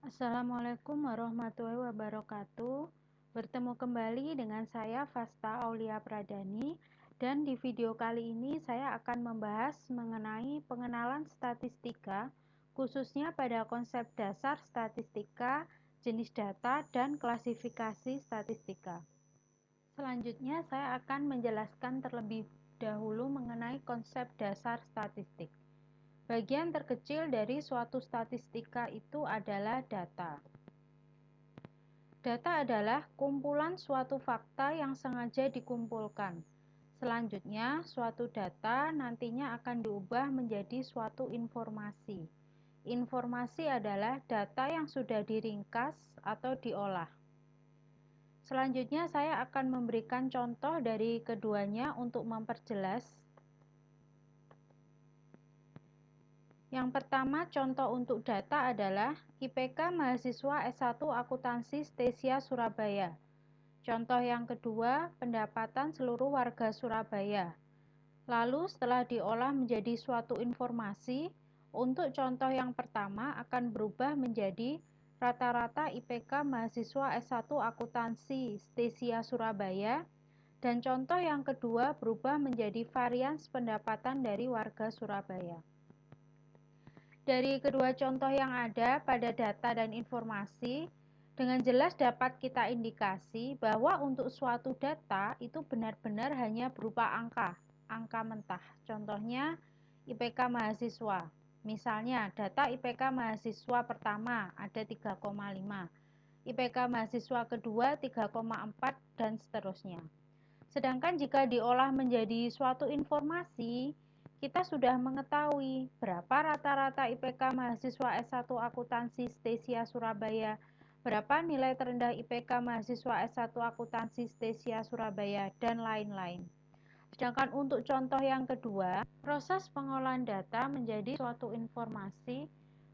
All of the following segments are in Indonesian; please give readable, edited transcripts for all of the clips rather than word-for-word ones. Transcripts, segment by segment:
Assalamualaikum warahmatullahi wabarakatuh. Bertemu kembali dengan saya Fasta Aulia Pradani, dan di video kali ini saya akan membahas mengenai pengenalan statistika, khususnya pada konsep dasar statistika, jenis data, dan klasifikasi statistika. Selanjutnya saya akan menjelaskan terlebih dahulu mengenai konsep dasar statistik. Bagian terkecil dari suatu statistika itu adalah data. Data adalah kumpulan suatu fakta yang sengaja dikumpulkan. Selanjutnya, suatu data nantinya akan diubah menjadi suatu informasi. Informasi adalah data yang sudah diringkas atau diolah. Selanjutnya, saya akan memberikan contoh dari keduanya untuk memperjelas. Yang pertama, contoh untuk data adalah IPK mahasiswa S1 Akuntansi Stesia Surabaya. Contoh yang kedua, pendapatan seluruh warga Surabaya. Lalu setelah diolah menjadi suatu informasi, untuk contoh yang pertama akan berubah menjadi rata-rata IPK mahasiswa S1 Akuntansi Stesia Surabaya, dan contoh yang kedua berubah menjadi varians pendapatan dari warga Surabaya. Dari kedua contoh yang ada pada data dan informasi, dengan jelas dapat kita indikasi bahwa untuk suatu data itu benar-benar hanya berupa angka mentah. Contohnya IPK mahasiswa. Misalnya data IPK mahasiswa pertama ada 3,5, IPK mahasiswa kedua 3,4, dan seterusnya. Sedangkan jika diolah menjadi suatu informasi, kita sudah mengetahui berapa rata-rata IPK mahasiswa S1 Akuntansi Stesia Surabaya, berapa nilai terendah IPK mahasiswa S1 Akuntansi Stesia Surabaya, dan lain-lain. Sedangkan untuk contoh yang kedua, proses pengolahan data menjadi suatu informasi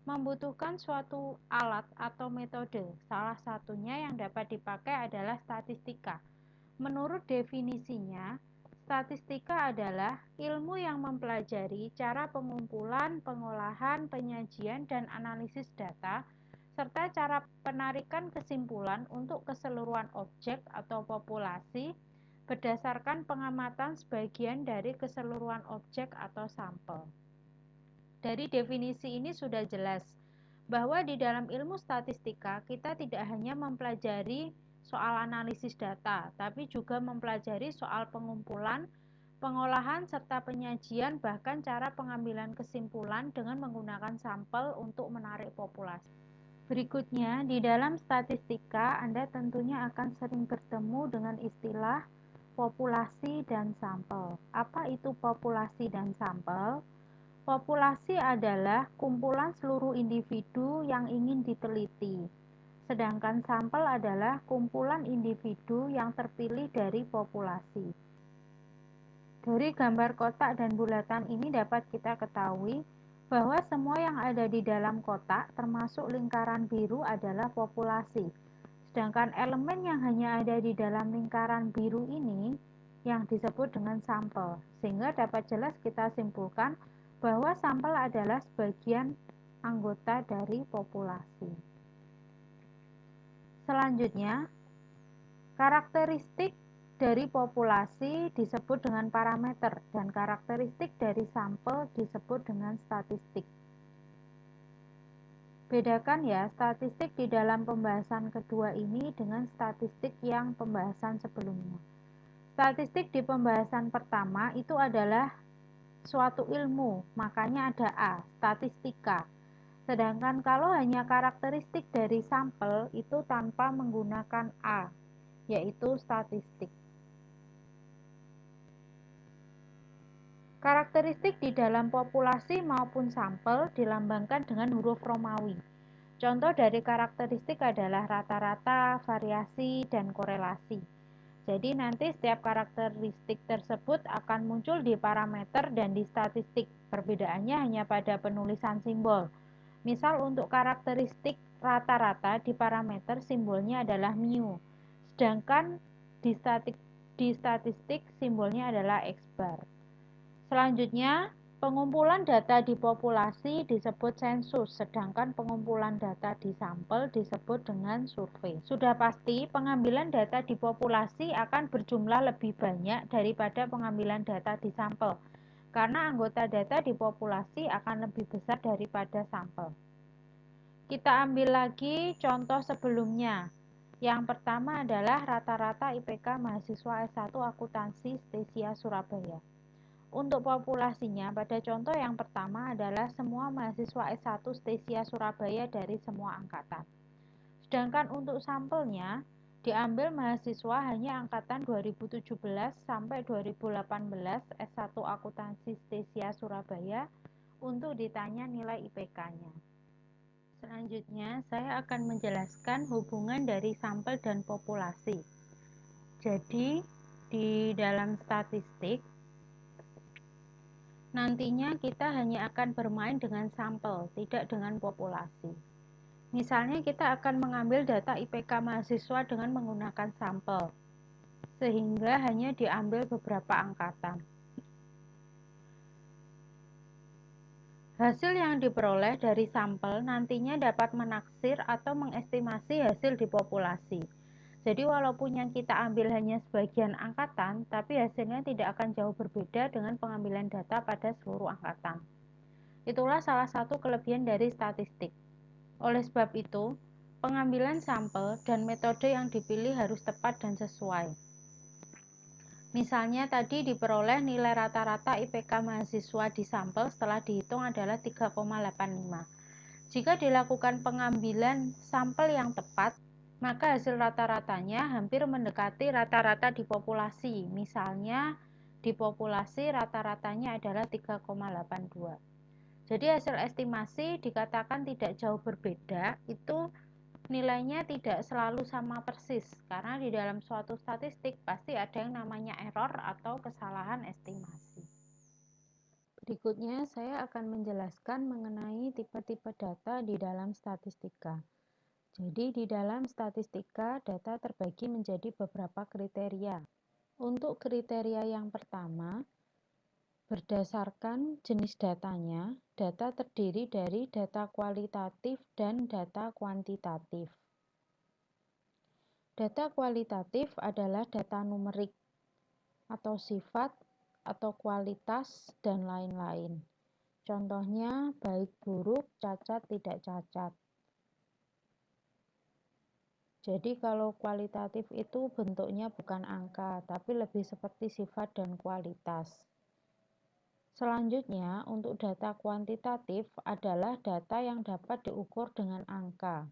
membutuhkan suatu alat atau metode. Salah satunya yang dapat dipakai adalah statistika. Menurut definisinya, statistika adalah ilmu yang mempelajari cara pengumpulan, pengolahan, penyajian, dan analisis data, serta cara penarikan kesimpulan untuk keseluruhan objek atau populasi berdasarkan pengamatan sebagian dari keseluruhan objek atau sampel. Dari definisi ini sudah jelas bahwa di dalam ilmu statistika kita tidak hanya mempelajari soal analisis data, tapi juga mempelajari soal pengumpulan, pengolahan, serta penyajian, bahkan cara pengambilan kesimpulan dengan menggunakan sampel untuk menarik populasi. Berikutnya, di dalam statistika Anda tentunya akan sering bertemu dengan istilah populasi dan sampel. Apa itu populasi dan sampel? Populasi adalah kumpulan seluruh individu yang ingin diteliti, sedangkan sampel adalah kumpulan individu yang terpilih dari populasi. Dari gambar kotak dan bulatan ini dapat kita ketahui bahwa semua yang ada di dalam kotak, termasuk lingkaran biru, adalah populasi. Sedangkan elemen yang hanya ada di dalam lingkaran biru ini yang disebut dengan sampel, sehingga dapat jelas kita simpulkan bahwa sampel adalah sebagian anggota dari populasi. Selanjutnya, karakteristik dari populasi disebut dengan parameter dan karakteristik dari sampel disebut dengan statistik. Bedakan ya statistik di dalam pembahasan kedua ini dengan statistik yang pembahasan sebelumnya. Statistik di pembahasan pertama itu adalah suatu ilmu, makanya ada A, statistika. Sedangkan kalau hanya karakteristik dari sampel itu tanpa menggunakan A, yaitu statistik. Karakteristik di dalam populasi maupun sampel dilambangkan dengan huruf Romawi. Contoh dari karakteristik adalah rata-rata, variasi, dan korelasi. Jadi nanti setiap karakteristik tersebut akan muncul di parameter dan di statistik. Perbedaannya hanya pada penulisan simbol. Misal untuk karakteristik rata-rata di parameter simbolnya adalah mu. Sedangkan di statistik simbolnya adalah X bar. Selanjutnya, Pengumpulan data di populasi disebut sensus, sedangkan pengumpulan data di sampel disebut dengan survei. Sudah pasti, pengambilan data di populasi akan berjumlah lebih banyak daripada pengambilan data di sampel, karena anggota data di populasi akan lebih besar daripada sampel. Kita ambil lagi contoh sebelumnya. Yang pertama adalah rata-rata IPK mahasiswa S1 akuntansi Stesia Surabaya. Untuk populasinya, pada contoh yang pertama adalah semua mahasiswa S1 Stesia Surabaya dari semua angkatan. Sedangkan untuk sampelnya, diambil mahasiswa hanya angkatan 2017 sampai 2018 S1 akuntansi Stesia Surabaya untuk ditanya nilai IPK-nya. Selanjutnya, saya akan menjelaskan hubungan dari sampel dan populasi. Jadi, di dalam statistik, nantinya kita hanya akan bermain dengan sampel, tidak dengan populasi. Misalnya kita akan mengambil data IPK mahasiswa dengan menggunakan sampel, sehingga hanya diambil beberapa angkatan. Hasil yang diperoleh dari sampel nantinya dapat menaksir atau mengestimasi hasil di populasi. Jadi walaupun yang kita ambil hanya sebagian angkatan, tapi hasilnya tidak akan jauh berbeda dengan pengambilan data pada seluruh angkatan. Itulah salah satu kelebihan dari statistik. Oleh sebab itu, pengambilan sampel dan metode yang dipilih harus tepat dan sesuai. Misalnya tadi diperoleh nilai rata-rata IPK mahasiswa di sampel setelah dihitung adalah 3,85. Jika dilakukan pengambilan sampel yang tepat, maka hasil rata-ratanya hampir mendekati rata-rata di populasi. Misalnya di populasi rata-ratanya adalah 3,82. Jadi hasil estimasi dikatakan tidak jauh berbeda, itu nilainya tidak selalu sama persis, karena di dalam suatu statistik pasti ada yang namanya error atau kesalahan estimasi. Berikutnya saya akan menjelaskan mengenai tipe-tipe data di dalam statistika. Jadi di dalam statistika data terbagi menjadi beberapa kriteria. Untuk kriteria yang pertama, berdasarkan jenis datanya, data terdiri dari data kualitatif dan data kuantitatif. Data kualitatif adalah data numerik atau sifat atau kualitas dan lain-lain. Contohnya baik buruk, cacat tidak cacat. Jadi kalau kualitatif itu bentuknya bukan angka, tapi lebih seperti sifat dan kualitas. Selanjutnya, untuk data kuantitatif adalah data yang dapat diukur dengan angka.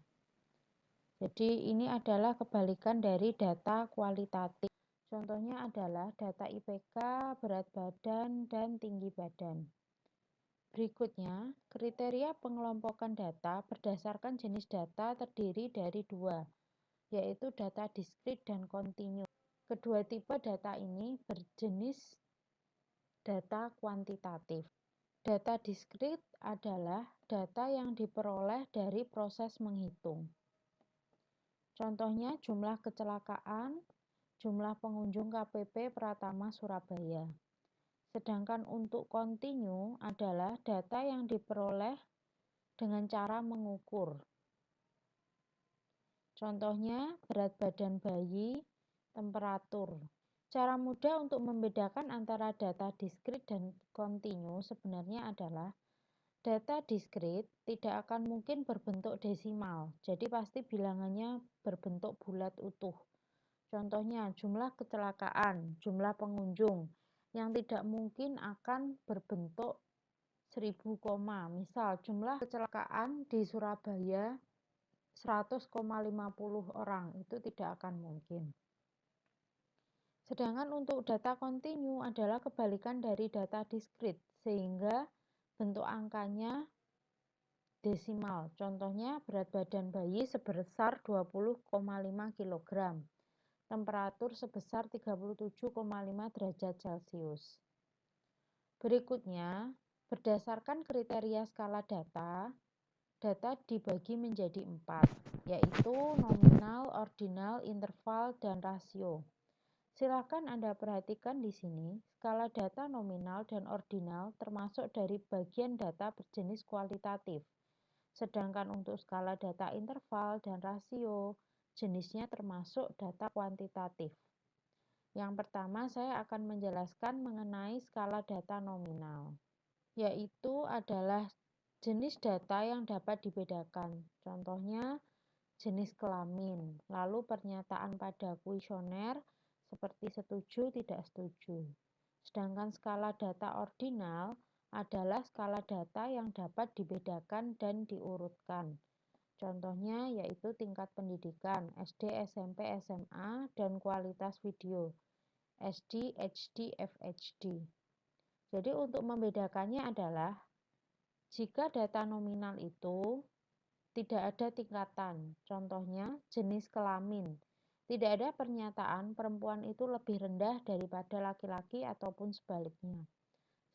Jadi ini adalah kebalikan dari data kualitatif. Contohnya adalah data IPK, berat badan, dan tinggi badan. Berikutnya, kriteria pengelompokan data berdasarkan jenis data terdiri dari dua, yaitu data diskrit dan kontinu. Kedua tipe data ini berjenis data kuantitatif. Data diskrit adalah data yang diperoleh dari proses menghitung. Contohnya jumlah kecelakaan, jumlah pengunjung KPP Pratama Surabaya. Sedangkan untuk kontinu adalah data yang diperoleh dengan cara mengukur. Contohnya berat badan bayi, temperatur. Cara mudah untuk membedakan antara data diskrit dan kontinu sebenarnya adalah data diskrit tidak akan mungkin berbentuk desimal, jadi pasti bilangannya berbentuk bulat utuh. Contohnya jumlah kecelakaan, jumlah pengunjung yang tidak mungkin akan berbentuk 1000 koma. Misal jumlah kecelakaan di Surabaya 100,50 orang, itu tidak akan mungkin. Sedangkan untuk data kontinu adalah kebalikan dari data diskrit, sehingga bentuk angkanya desimal. Contohnya berat badan bayi sebesar 20,5 kg, temperatur sebesar 37,5 derajat Celcius. Berikutnya, berdasarkan kriteria skala data, data dibagi menjadi 4, yaitu nominal, ordinal, interval, dan rasio. Silakan Anda perhatikan di sini, skala data nominal dan ordinal termasuk dari bagian data berjenis kualitatif. Sedangkan untuk skala data interval dan rasio, jenisnya termasuk data kuantitatif. Yang pertama, saya akan menjelaskan mengenai skala data nominal, yaitu adalah jenis data yang dapat dibedakan. Contohnya, jenis kelamin, lalu pernyataan pada kuesioner seperti setuju, tidak setuju. Sedangkan skala data ordinal adalah skala data yang dapat dibedakan dan diurutkan. Contohnya yaitu tingkat pendidikan, SD, SMP, SMA, dan kualitas video, SD, HD, FHD. Jadi untuk membedakannya adalah jika data nominal itu tidak ada tingkatan, contohnya jenis kelamin. Tidak ada pernyataan perempuan itu lebih rendah daripada laki-laki ataupun sebaliknya.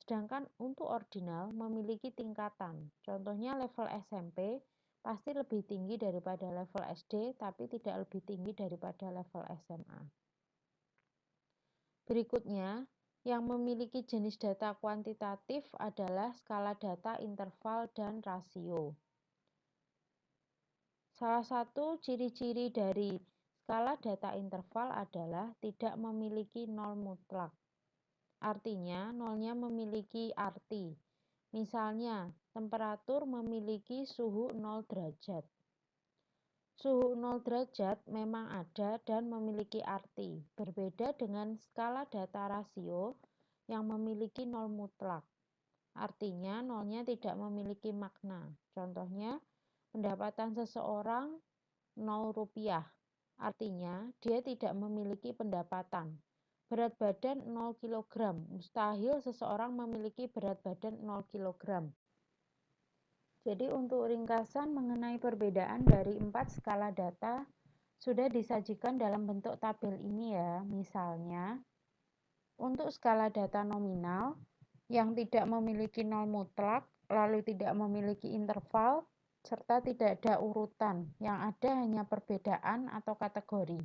Sedangkan untuk ordinal memiliki tingkatan, contohnya level SMP pasti lebih tinggi daripada level SD, tapi tidak lebih tinggi daripada level SMA. Berikutnya, yang memiliki jenis data kuantitatif adalah skala data interval dan rasio. Salah satu ciri-ciri dari skala data interval adalah tidak memiliki nol mutlak. Artinya, nolnya memiliki arti. Misalnya, temperatur memiliki suhu 0 derajat. Suhu 0 derajat memang ada dan memiliki arti, berbeda dengan skala data rasio yang memiliki nol mutlak. Artinya, nolnya tidak memiliki makna. Contohnya, pendapatan seseorang 0 rupiah. Artinya, dia tidak memiliki pendapatan. Berat badan 0 kg. Mustahil seseorang memiliki berat badan 0 kg. Jadi untuk ringkasan mengenai perbedaan dari 4 skala data sudah disajikan dalam bentuk tabel ini ya. Misalnya, untuk skala data nominal yang tidak memiliki nol mutlak, lalu tidak memiliki interval, serta tidak ada urutan, yang ada hanya perbedaan atau kategori.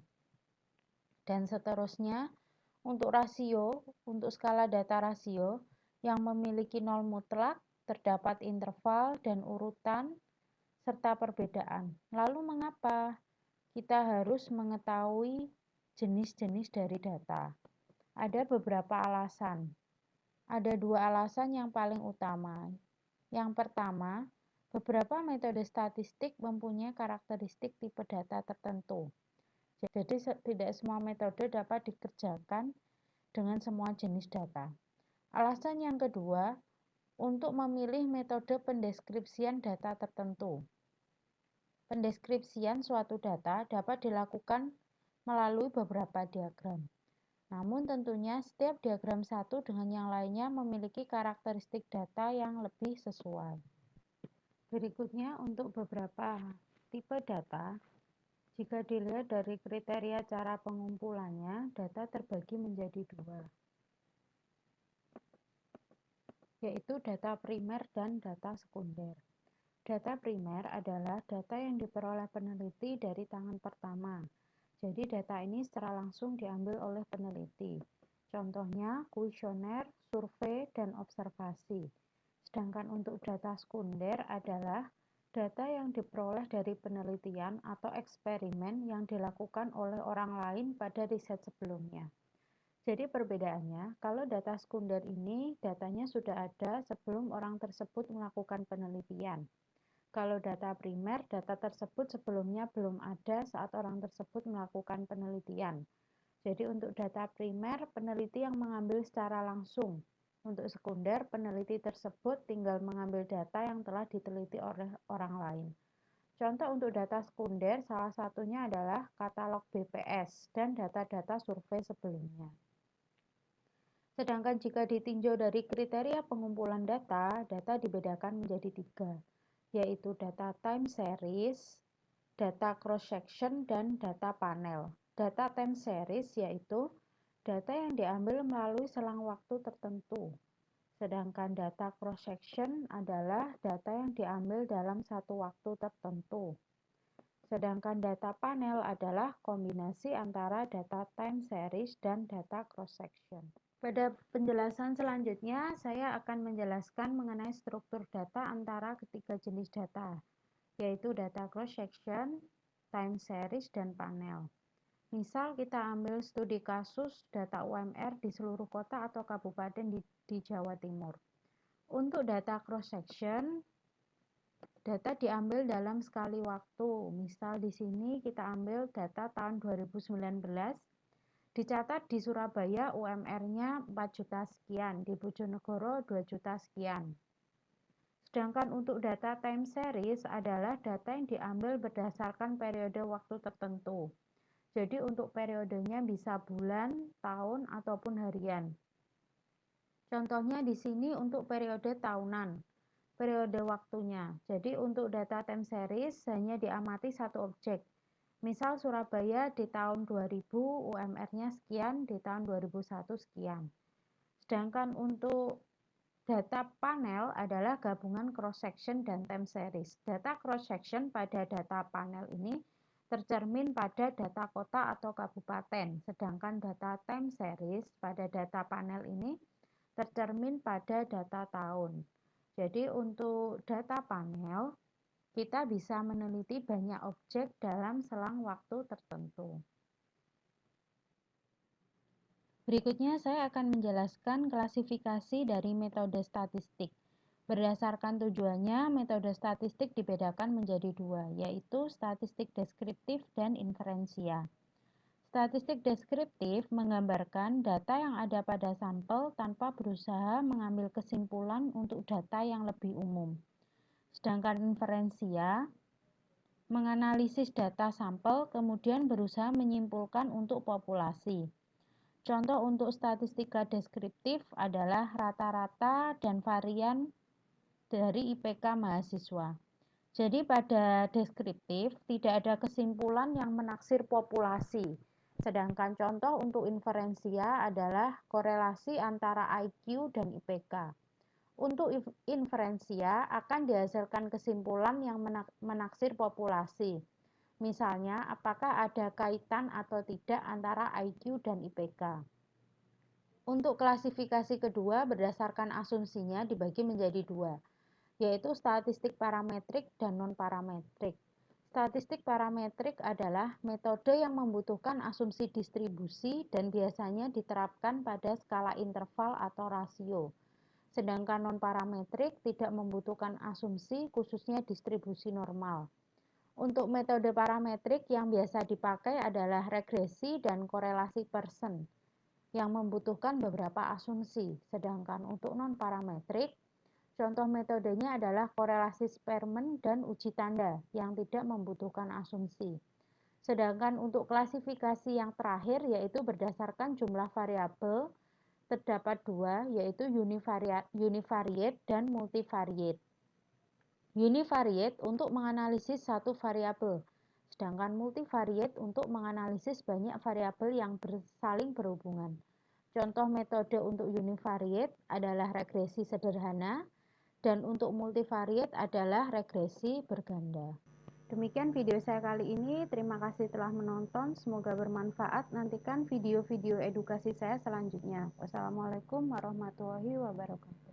Dan seterusnya, untuk rasio, untuk skala data rasio yang memiliki nol mutlak, terdapat interval dan urutan, serta perbedaan. Lalu mengapa kita harus mengetahui jenis-jenis dari data? Ada beberapa alasan. Ada 2 alasan yang paling utama. Yang pertama, beberapa metode statistik mempunyai karakteristik tipe data tertentu. Jadi tidak semua metode dapat dikerjakan dengan semua jenis data. Alasan yang kedua, untuk memilih metode pendeskripsian data tertentu. Pendeskripsian suatu data dapat dilakukan melalui beberapa diagram. Namun tentunya setiap diagram satu dengan yang lainnya memiliki karakteristik data yang lebih sesuai. Berikutnya untuk beberapa tipe data, jika dilihat dari kriteria cara pengumpulannya, data terbagi menjadi 2, yaitu data primer dan data sekunder. Data primer adalah data yang diperoleh peneliti dari tangan pertama. Jadi data ini secara langsung diambil oleh peneliti. Contohnya kuesioner, survei, dan observasi. Sedangkan untuk data sekunder adalah data yang diperoleh dari penelitian atau eksperimen yang dilakukan oleh orang lain pada riset sebelumnya. Jadi perbedaannya, kalau data sekunder ini datanya sudah ada sebelum orang tersebut melakukan penelitian. Kalau data primer, data tersebut sebelumnya belum ada saat orang tersebut melakukan penelitian. Jadi untuk data primer, peneliti yang mengambil secara langsung. Untuk sekunder, peneliti tersebut tinggal mengambil data yang telah diteliti oleh orang lain. Contoh untuk data sekunder, salah satunya adalah katalog BPS dan data-data survei sebelumnya. Sedangkan jika ditinjau dari kriteria pengumpulan data, data dibedakan menjadi 3, yaitu data time series, data cross-section, dan data panel. Data time series yaitu data yang diambil melalui selang waktu tertentu. Sedangkan data cross-section adalah data yang diambil dalam satu waktu tertentu. sedangkan data panel adalah kombinasi antara data time series dan data cross-section. Pada penjelasan selanjutnya, saya akan menjelaskan mengenai struktur data antara ketiga jenis data, yaitu data cross-section, time series, dan panel. Misal kita ambil studi kasus data UMR di seluruh kota atau kabupaten di Jawa Timur. Untuk data cross-section, data diambil dalam sekali waktu. Misal di sini kita ambil data tahun 2019, dicatat di Surabaya UMR-nya 4 juta sekian, di Bojonegoro 2 juta sekian. Sedangkan untuk data time series adalah data yang diambil berdasarkan periode waktu tertentu. Jadi untuk periodenya bisa bulan, tahun, ataupun harian. Contohnya di sini untuk periode tahunan, periode waktunya. Jadi untuk data time series hanya diamati satu objek. Misal Surabaya di tahun 2000 UMR-nya sekian, di tahun 2001 sekian. Sedangkan untuk data panel adalah gabungan cross-section dan time series. Data cross-section pada data panel ini tercermin pada data kota atau kabupaten, sedangkan data time series pada data panel ini tercermin pada data tahun. Jadi untuk data panel, kita bisa meneliti banyak objek dalam selang waktu tertentu. Berikutnya saya akan menjelaskan klasifikasi dari metode statistik. Berdasarkan tujuannya, metode statistik dibedakan menjadi dua, yaitu statistik deskriptif dan inferensia. Statistik deskriptif menggambarkan data yang ada pada sampel tanpa berusaha mengambil kesimpulan untuk data yang lebih umum. Sedangkan inferensia menganalisis data sampel kemudian berusaha menyimpulkan untuk populasi. Contoh untuk statistika deskriptif adalah rata-rata dan varian dari IPK mahasiswa. Jadi pada deskriptif tidak ada kesimpulan yang menaksir populasi. Sedangkan contoh untuk inferensia adalah korelasi antara IQ dan IPK. Untuk inferensia akan dihasilkan kesimpulan yang menaksir populasi. Misalnya, apakah ada kaitan atau tidak antara IQ dan IPK. Untuk klasifikasi kedua berdasarkan asumsinya dibagi menjadi dua, yaitu statistik parametrik dan non-parametrik. Statistik parametrik adalah metode yang membutuhkan asumsi distribusi dan biasanya diterapkan pada skala interval atau rasio. Sedangkan non-parametrik tidak membutuhkan asumsi khususnya distribusi normal. Untuk metode parametrik yang biasa dipakai adalah regresi dan korelasi Pearson yang membutuhkan beberapa asumsi. Sedangkan untuk non-parametrik, contoh metodenya adalah korelasi Spearman dan uji tanda yang tidak membutuhkan asumsi. Sedangkan untuk klasifikasi yang terakhir yaitu berdasarkan jumlah variabel, terdapat dua, yaitu univariate dan multivariate. Univariate untuk menganalisis satu variabel, sedangkan multivariate untuk menganalisis banyak variabel yang saling berhubungan. Contoh metode untuk univariate adalah regresi sederhana, dan untuk multivariate adalah regresi berganda. Demikian video saya kali ini, terima kasih telah menonton, semoga bermanfaat. Nantikan video-video edukasi saya selanjutnya. Wassalamualaikum warahmatullahi wabarakatuh.